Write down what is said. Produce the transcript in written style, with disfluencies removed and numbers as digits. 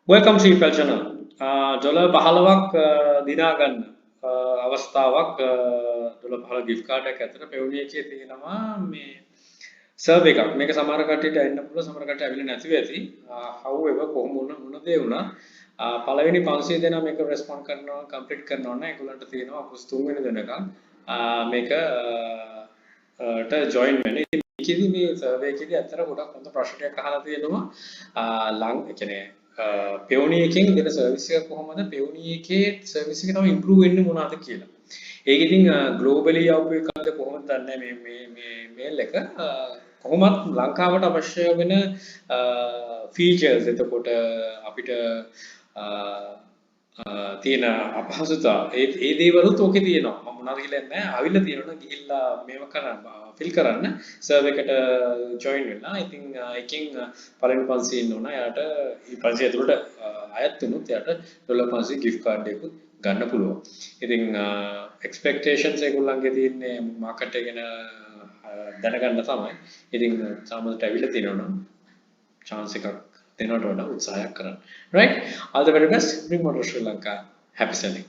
Welcome to your channel. $15ක් දිනා ගන්න අවස්ථාවක් $15 gift card එකක් ඇතර Payoneer එකේ තියෙනවා මේ සර්වර් එකක්. මේක සමහර කට්ටියට එන්න පුළුවන් සමහර කට්ටියට ඇවිල්ලා නැතිව ඇති. however කොහොම මොන දේ වුණා පළවෙනි 500 දෙනා මේක රෙස්පොන්ඩ් කරනවා කම්ප්ලීට් කරනවා නම් ඒගොල්ලන්ට තියෙනවා අපුස් 3 වෙනි දෙනකම් මේක ට ජොයින් වෙන්න. ඉතින් මේකෙදි මේ සර්වර් එකේදී අතර ගොඩක් හොඳ ප්‍රශ්නයක් අහලා තියෙනවා. කියන්නේ Payoneer එකෙන් දෙන සර්විස් එක කොහොමද Payoneer එකේ සර්විස් එක තව ඉම්ප්‍රූව් වෙන්නේ මොනවද කියලා. ඒක ඉතින් ග්ලෝබලි ආපු එකක්ද කොහොමද දන්නේ මේ මේල් එක කොහොමත් ලංකාවට අවශ්‍ය වෙන ෆීචර්ස් එතකොට අපිට තියෙන අපහසුතා ඒ දේවලුත් ඕකේ තියෙනවා. මම මොනවද කියලා නැහැ. ආවිල්ලා තියෙනවා ගිහිල්ලා මේව කරන්න ෆිල් කරන්න සර්වර් එකට ජොයින් වෙන්න. ඉතින් එකකින් පළවෙනි 500 ඉන්න ඕන. එයාට මේ 500 ඇතුළට අයත් වුණොත් එයාට $500 gift card එකක් ගන්න පුළුවන්. ඉතින් expectations ඒගොල්ලන්ගේ තියෙන්නේ මාකට් එක ගැන දැනගන්න තමයි. ඉතින් සාමාන්‍යයෙන් ඇවිල්ලා තියෙනවා නම් chance එකක් දෙනවට වඩා උත්සාහයක් කරන්න. Right? All the very best. Bring more to Sri Lanka. Happy selling.